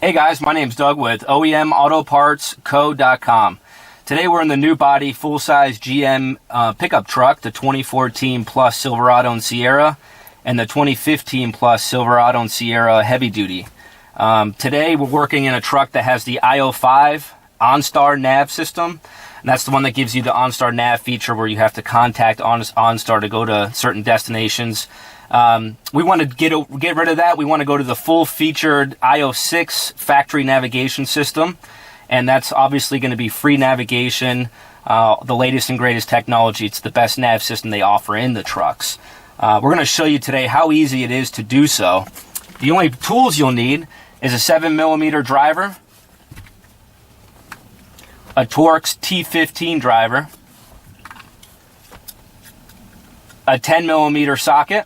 Hey guys, my name's Doug with OEMAutoPartsCo.com. Today we're in the new body full-size GM pickup truck, the 2014 Plus Silverado and Sierra, and the 2015 Plus Silverado and Sierra Heavy Duty. Today we're working in a truck that has the IO5 OnStar nav system. And that's the one that gives you the OnStar nav feature where you have to contact OnStar to go to certain destinations. We want to get rid of that. We want to go to the full-featured IO6 factory navigation system, and that's obviously going to be free navigation, the latest and greatest technology. It's the best nav system they offer in the trucks. We're going to show you today how easy it is to do so. The only tools you'll need is a 7mm driver, a Torx T15 driver, a 10mm socket,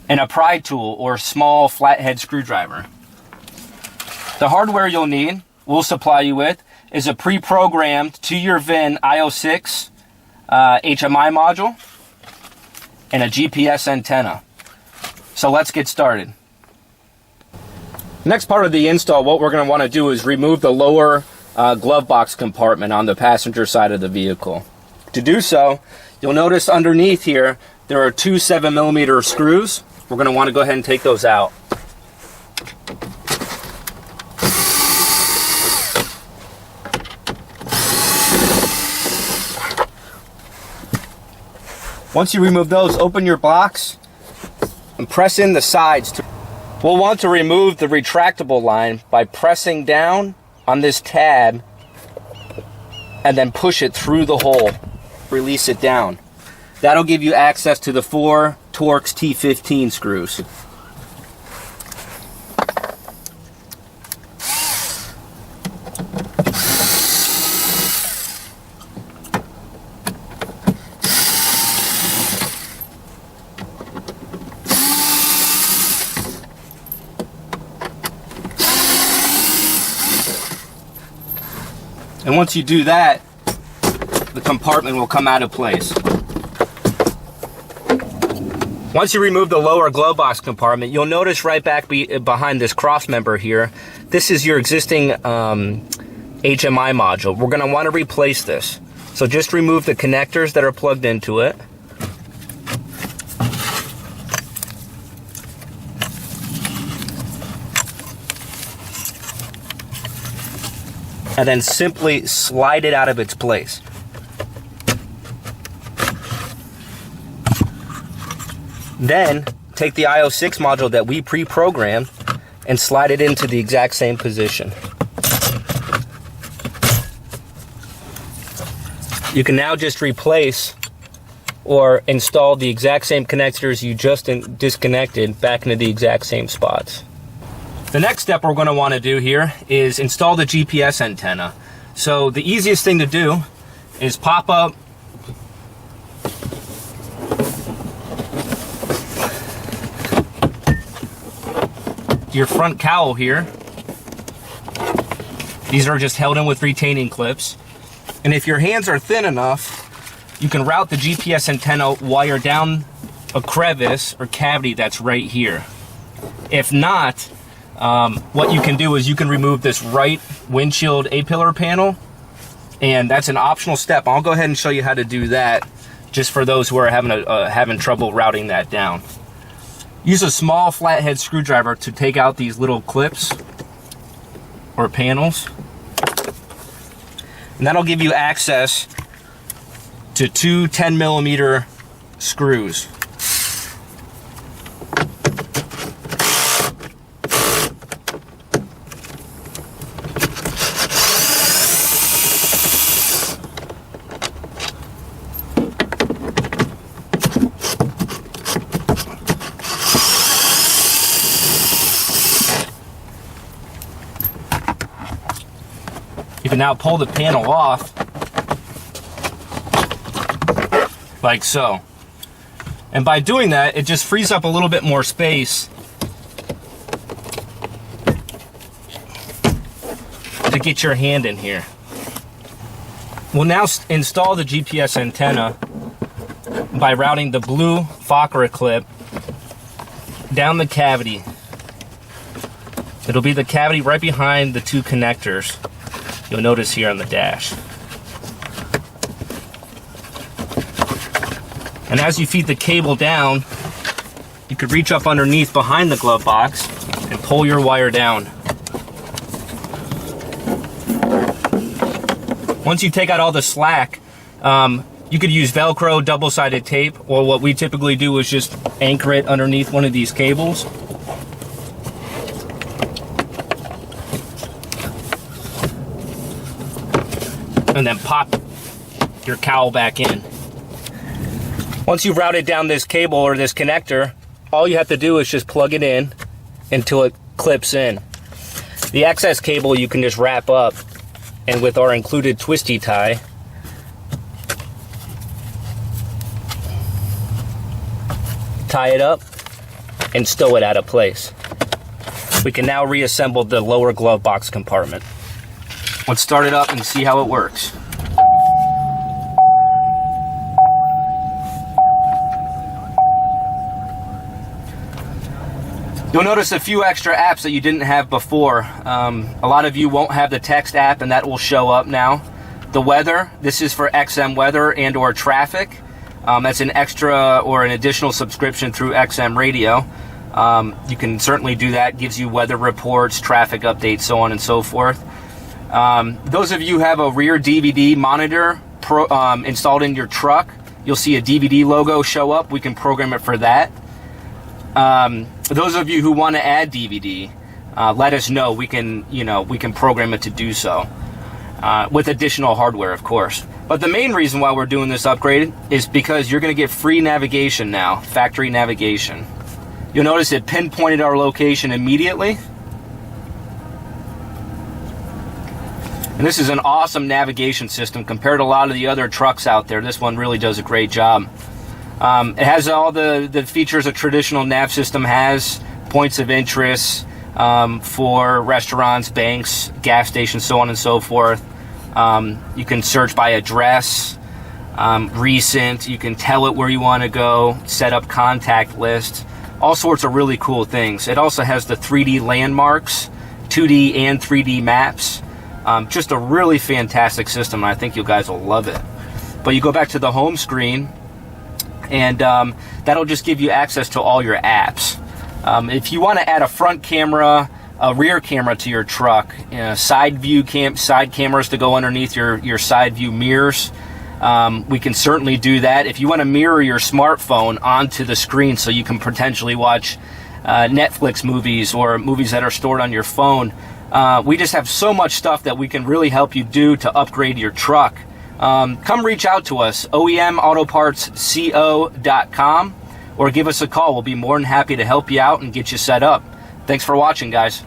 and a pry tool or small flathead screwdriver. The hardware you'll need, we'll supply you with, is a pre-programmed to your VIN IO6 HMI module and a GPS antenna. So let's get started. Next part of the install, what we're going to want to do is remove the lower glove box compartment on the passenger side of the vehicle. To do so, you'll notice underneath here there are two 7mm screws. We're going to want to go ahead and take those out. Once you remove those, open your box and press in the sides. We'll want to remove the retractable line by pressing down on this tab and then push it through the hole. Release it down. That'll give you access to the 4 Torx T15 screws. And once you do that, the compartment will come out of place. Once you remove the lower glove box compartment, you'll notice right back behind this cross member here, this is your existing HMI module. We're going to want to replace this. So just remove the connectors that are plugged into it. And then simply slide it out of its place. Then take the IO6 module that we pre-programmed and slide it into the exact same position. You can now just replace or install the exact same connectors you just disconnected back into the exact same spots. The next step we're going to want to do here is install the GPS antenna. So the easiest thing to do is pop up your front cowl here. These are just held in with retaining clips. And if your hands are thin enough, you can route the GPS antenna wire down a crevice or cavity that's right here. If not, what you can do is you can remove this right windshield A-pillar panel, and that's an optional step. I'll go ahead and show you how to do that just for those who are having trouble routing that down. Use a small flathead screwdriver to take out these little clips or panels, and that'll give you access to two 10mm screws. You can now pull the panel off like so. And by doing that, it just frees up a little bit more space to get your hand in here. We'll now install the GPS antenna by routing the blue Fokker clip down the cavity It'll be the cavity right behind the two connectors you'll notice here on the dash. And as you feed the cable down, you could reach up underneath behind the glove box and pull your wire down. Once you take out all the slack, you could use Velcro, double-sided tape, or what we typically do is just anchor it underneath one of these cables. And then pop your cowl back in. Once you've routed down this cable or this connector, all you have to do is just plug it in until it clips in. The excess cable you can just wrap up, and with our included twisty tie, tie it up and stow it out of place. We can now reassemble the lower glove box compartment. Let's start it up and see how it works. You'll notice a few extra apps that you didn't have before. A lot of you won't have the text app, and that will show up now. The weather, this is for XM weather and or traffic. That's an extra or an additional subscription through XM radio. You can certainly do that. Gives you weather reports, traffic updates, so on and so forth. Those of you who have a rear DVD monitor installed in your truck, you'll see a DVD logo show up. We can program it for that. Those of you who want to add DVD, let us know. We can program it to do so with additional hardware, of course. But the main reason why we're doing this upgrade is because you're going to get free navigation now, factory navigation. You'll notice it pinpointed our location immediately. And this is an awesome navigation system compared to a lot of the other trucks out there. This one really does a great job. It has all the features a traditional nav system has, points of interest for restaurants, banks, gas stations, so on and so forth. You can search by address, recent, you can tell it where you want to go, set up contact lists, all sorts of really cool things. It also has the 3D landmarks, 2D and 3D maps. Just a really fantastic system, and I think you guys will love it. But you go back to the home screen, and that'll just give you access to all your apps. If you want to add a front camera, a rear camera to your truck, side cameras to go underneath your side view mirrors, we can certainly do that. If you want to mirror your smartphone onto the screen so you can potentially watch Netflix movies or movies that are stored on your phone, we just have so much stuff that we can really help you do to upgrade your truck. Come reach out to us, OEMautopartsco.com, or give us a call. We'll be more than happy to help you out and get you set up. Thanks for watching, guys.